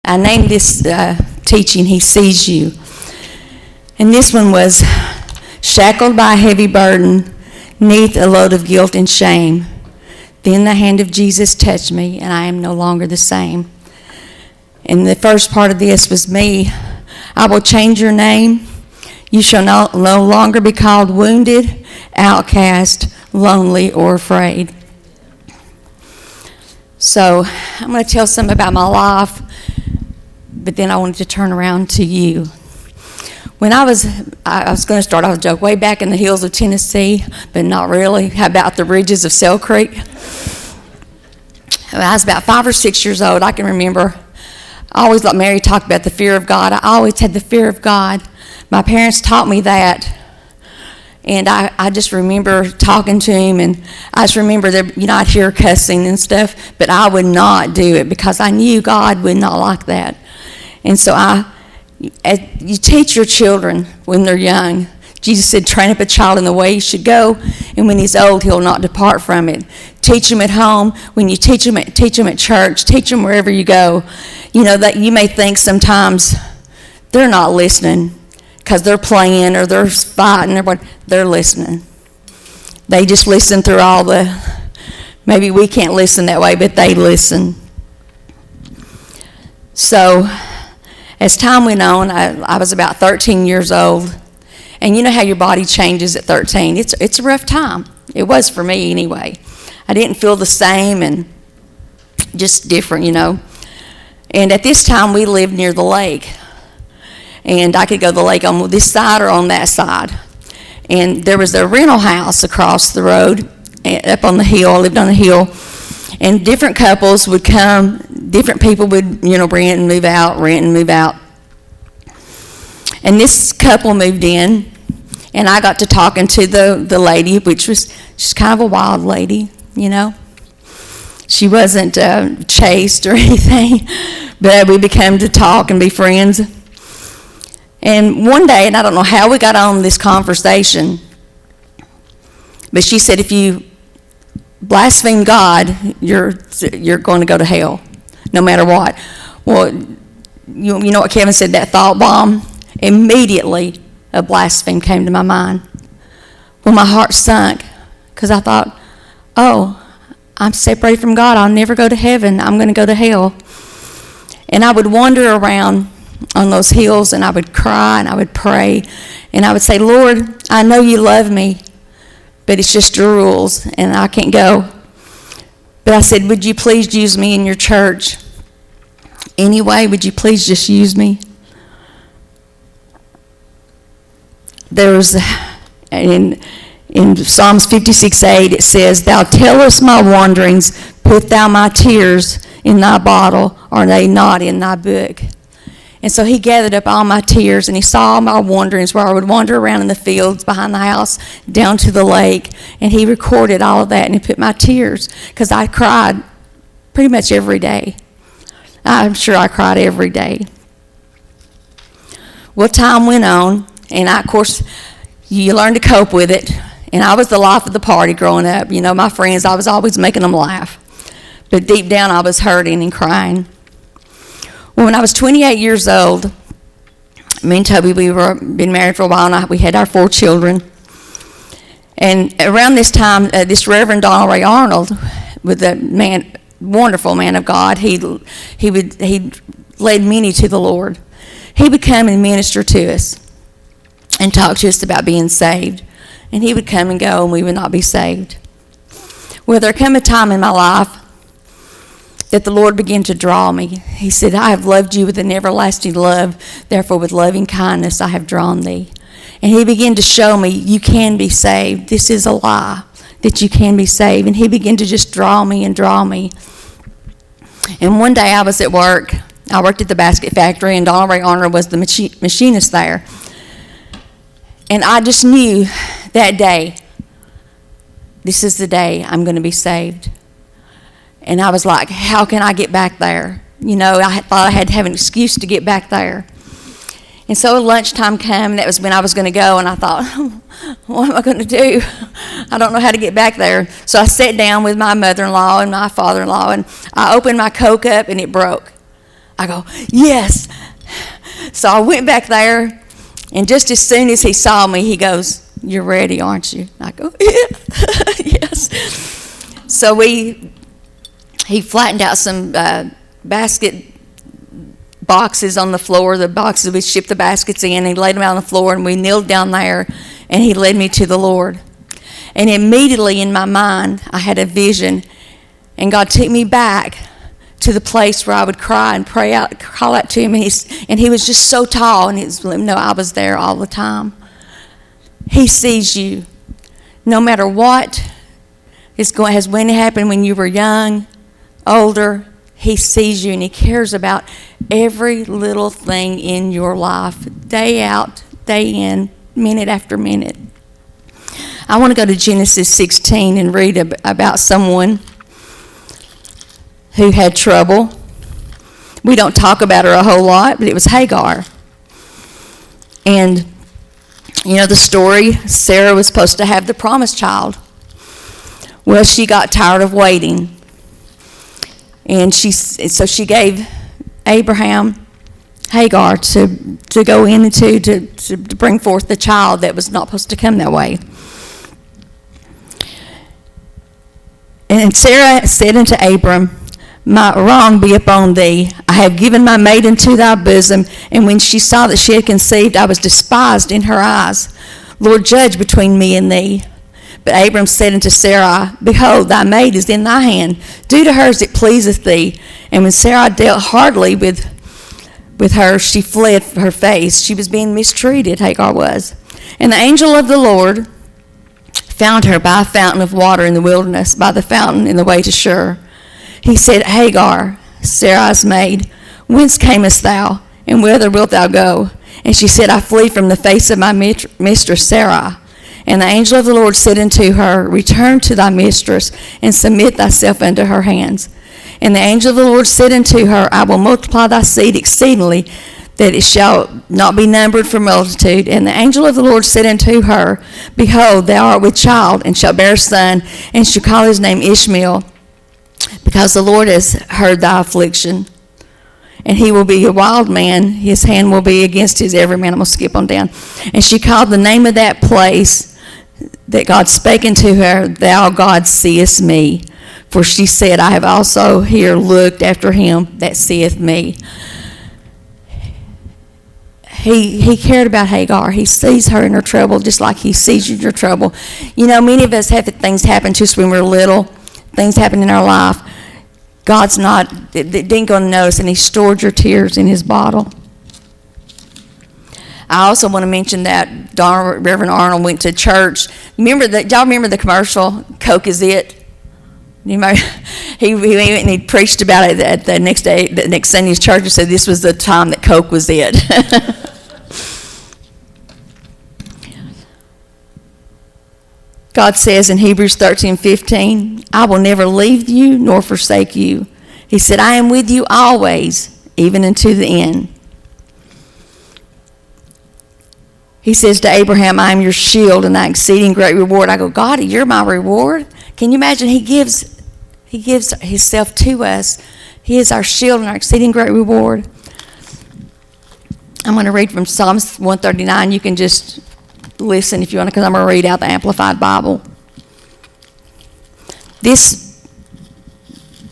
I named this teaching, He Sees You. And this one was, shackled by a heavy burden, neath a load of guilt and shame. Then the hand of Jesus touched me, and I am no longer the same. And the first part of this was me. I will change your name. You shall no longer be called wounded, outcast, lonely, or afraid. So I'm going to tell some about my life, but then I wanted to turn around to you. When I was going to start off a joke way back in the hills of Tennessee, but not really. How about the ridges of Sell Creek? When I was about 5 or 6 years old, I can remember, I always let Mary talk about the fear of God. I always had the fear of God. My parents taught me that. And I just remember talking to him, and I just remember that, I'd hear cussing and stuff, but I would not do it because I knew God would not like that. And so you teach your children when they're young. Jesus said, train up a child in the way he should go, and when he's old, he'll not depart from it. Teach them at home. When you teach them at church, teach them wherever you go. That you may think sometimes they're not listening because they're playing or they're fighting, or they're listening. They just listen through all maybe we can't listen that way, but they listen. So as time went on, I was about 13 years old. And you know how your body changes at 13. It's a rough time. It was for me anyway. I didn't feel the same and just different, And at this time, we lived near the lake. And I could go to the lake on this side or on that side. And there was a rental house across the road, up on the hill. I lived on the hill. And different couples would come. Different people would, rent and move out. And this couple moved in, and I got to talking to the lady, which was just kind of a wild lady, She wasn't chaste or anything, but we became to talk and be friends. And one day, and I don't know how we got on this conversation, but she said, if you blaspheme God, you're going to go to hell, no matter what. Well, you know what Kevin said, that thought bomb? Immediately, a blasphemy came to my mind. Well, my heart sunk because I thought, I'm separated from God. I'll never go to heaven. I'm going to go to hell. And I would wander around on those hills, and I would cry, and I would pray, and I would say, Lord, I know you love me, but it's just your rules, and I can't go. But I said, would you please use me in your church? Anyway, would you please just use me? There's in Psalms 56:8, it says, Thou tellest my wanderings, put thou my tears in thy bottle, are they not in thy book? And so he gathered up all my tears, and he saw all my wanderings, where I would wander around in the fields behind the house, down to the lake, and he recorded all of that, and he put my tears, because I cried pretty much every day. I'm sure I cried every day. Well, time went on, and of course, you learn to cope with it. And I was the life of the party growing up. My friends, I was always making them laugh. But deep down, I was hurting and crying. Well, when I was 28 years old, me and Toby, we were been married for a while, and we had our 4 children. And around this time, this Reverend Donald Ray Arnold, was a man, wonderful man of God. He led many to the Lord. He would come and minister to us and talk to us about being saved. And he would come and go, and we would not be saved. Well, there came a time in my life that the Lord began to draw me. He said, I have loved you with an everlasting love, therefore with loving kindness I have drawn thee. And he began to show me, you can be saved. This is a lie, that you can be saved. And he began to just draw me and draw me. And one day I was at work. I worked at the basket factory, and Donald Ray Arnold was the machinist there. And I just knew that day, this is the day I'm going to be saved. And I was like, how can I get back there? I thought I had to have an excuse to get back there. And so lunchtime came, and that was when I was going to go, and I thought, what am I going to do? I don't know how to get back there. So I sat down with my mother-in-law and my father-in-law, and I opened my Coke up, and it broke. I go, yes. So I went back there, and just as soon as he saw me, he goes, you're ready, aren't you? I go, yeah. Yes. So he flattened out some basket boxes on the floor, the boxes we shipped the baskets in. He laid them out on the floor, and we kneeled down there, and he led me to the Lord. And immediately in my mind, I had a vision, and God took me back to the place where I would cry and pray out, call out to him, and he was just so tall, and he was letting me know I was there all the time. He sees you, no matter what has when it happened when you were young, older. He sees you, and he cares about every little thing in your life, day out, day in, minute after minute. I want to go to Genesis 16 and read about someone who had trouble. We don't talk about her a whole lot, but it was Hagar. And you know the story, Sarah was supposed to have the promised child. Well, she got tired of waiting. And so she gave Abraham Hagar to go in to bring forth the child that was not supposed to come that way. And Sarah said unto Abram, my wrong be upon thee. I have given my maid into thy bosom. And when she saw that she had conceived, I was despised in her eyes. Lord, judge between me and thee. But Abram said unto Sarai, behold, thy maid is in thy hand. Do to her as it pleaseth thee. And when Sarai dealt hardly with her, she fled her face. She was being mistreated, Hagar was. And the angel of the Lord found her by a fountain of water in the wilderness, by the fountain in the way to Shur. He said, Hagar, Sarai's maid, whence camest thou, and whither wilt thou go? And she said, I flee from the face of my mistress Sarai. And the angel of the Lord said unto her, return to thy mistress, and submit thyself unto her hands. And the angel of the Lord said unto her, I will multiply thy seed exceedingly, that it shall not be numbered for multitude. And the angel of the Lord said unto her, behold, thou art with child, and shalt bear a son, and shall call his name Ishmael, because the Lord has heard thy affliction. And he will be a wild man. His hand will be against his every man. I'm going to skip on down. And she called the name of that place that God spake unto her, thou God seest me. For she said, I have also here looked after him that seeth me. He cared about Hagar. He sees her in her trouble just like he sees you in your trouble. You know, many of us have things happen to us when we're little. Things happen in our life. God's didn't go to notice, and he stored your tears in his bottle. I also want to mention that Reverend Arnold went to church. Y'all remember the commercial, Coke is it? He went and he preached about it at the next Sunday's church, and said this was the time that Coke was it. God says in Hebrews 13:15, I will never leave you nor forsake you. He said, I am with you always, even unto the end. He says to Abraham, I am your shield and thy exceeding great reward. I go, God, you're my reward? Can you imagine? He gives himself to us. He is our shield and our exceeding great reward. I'm going to read from Psalms 139. You can just listen if you want to, because I'm going to read out the Amplified Bible.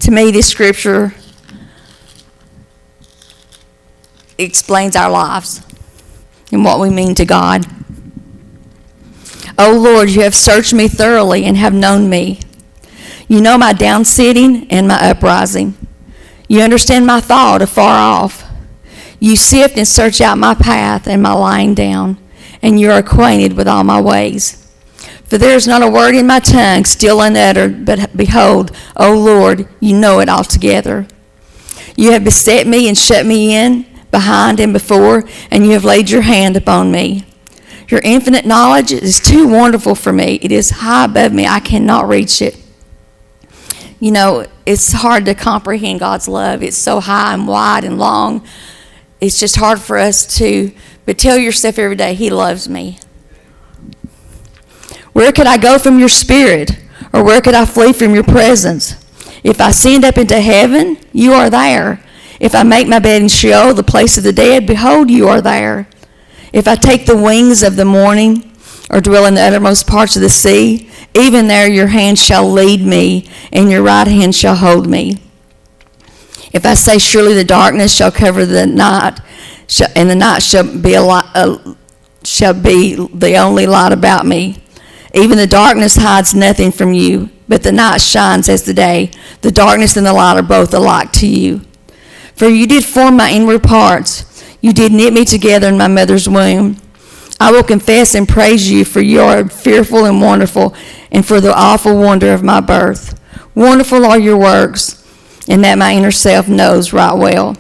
To me, this scripture explains our lives and what we mean to God. O Lord, you have searched me thoroughly and have known me. You know my downsitting and my uprising. You understand my thought afar off. You sift and search out my path and my lying down, and you are acquainted with all my ways. For there is not a word in my tongue still unuttered, but behold, O Lord, you know it altogether. You have beset me and shut me in, behind and before, and you have laid your hand upon me. Your infinite knowledge is too wonderful for me. It is high above me. I cannot reach it. You know, it's hard to comprehend God's love. It's so high and wide and long. It's just hard for us to, but tell yourself every day, he loves me. Where could I go from your spirit? Or where could I flee from your presence? If I ascend up into heaven, you are there. If I make my bed in Sheol, the place of the dead, behold, you are there. If I take the wings of the morning, or dwell in the uttermost parts of the sea, even there your hand shall lead me, and your right hand shall hold me. If I say, surely the darkness shall cover the night, and the night shall be the only light about me. Even the darkness hides nothing from you, but the night shines as the day. The darkness and the light are both alike to you. For you did form my inward parts. You did knit me together in my mother's womb. I will confess and praise you, for you are fearful and wonderful, and for the awful wonder of my birth. Wonderful are your works, and that my inner self knows right well.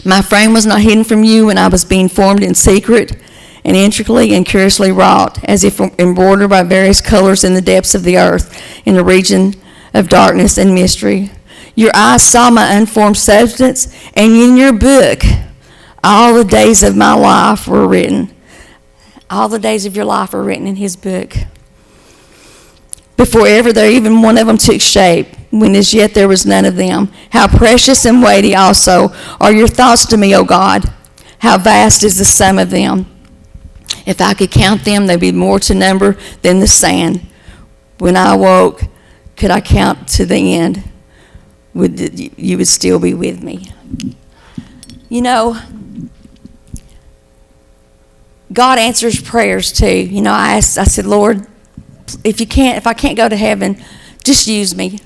My frame was not hidden from you when I was being formed in secret, and intricately and curiously wrought, as if embroidered by various colors in the depths of the earth, in the region of darkness and mystery. Your eyes saw my unformed substance, and in your book all the days of my life were written. All the days of your life are written in his book. Before ever there even one of them took shape, when as yet there was none of them. How precious and weighty also are your thoughts to me, O God. How vast is the sum of them. If I could count them, they'd be more to number than the sand. When I awoke, could I count to the end? You would still be with me. You know, God answers prayers too. You know, I said, Lord, if I can't go to heaven, just use me.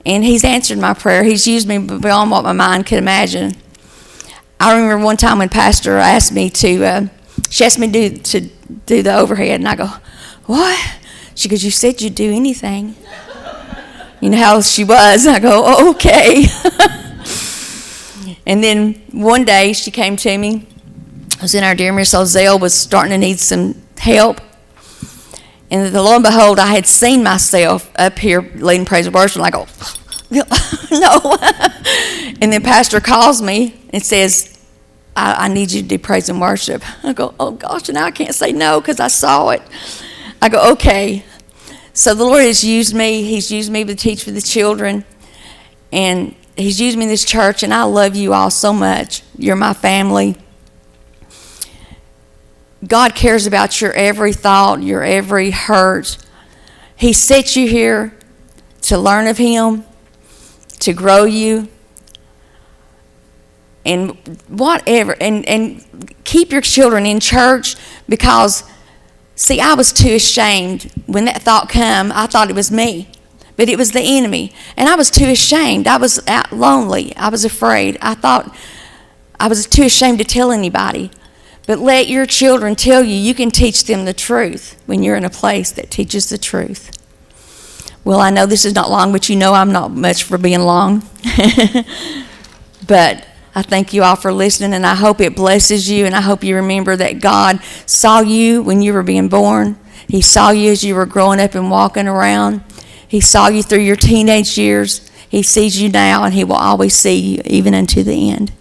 And he's answered my prayer. He's used me beyond what my mind could imagine. I remember one time when Pastor asked me to do the overhead, and I go, what? She goes, you said you'd do anything. You know how she was. I go, oh, okay. And then one day she came to me. I was in our Dear Miss Ozell, was starting to need some help. And lo and behold, I had seen myself up here leading praise and worship, and I go, no. And then Pastor calls me and says, I need you to do praise and worship. I go, oh gosh, and now I can't say no because I saw it. I go, okay. So the Lord has used me. He's used me to teach for the children. And he's used me in this church, and I love you all so much. You're my family. God cares about your every thought, your every hurt. He set you here to learn of him, to grow you, and whatever. And keep your children in church, because, see, I was too ashamed. When that thought came, I thought it was me, but it was the enemy. And I was too ashamed. I was lonely. I was afraid. I thought I was too ashamed to tell anybody. But let your children tell you. You can teach them the truth when you're in a place that teaches the truth. Well, I know this is not long, but you know I'm not much for being long. But I thank you all for listening, and I hope it blesses you, and I hope you remember that God saw you when you were being born. He saw you as you were growing up and walking around. He saw you through your teenage years. He sees you now, and he will always see you even unto the end.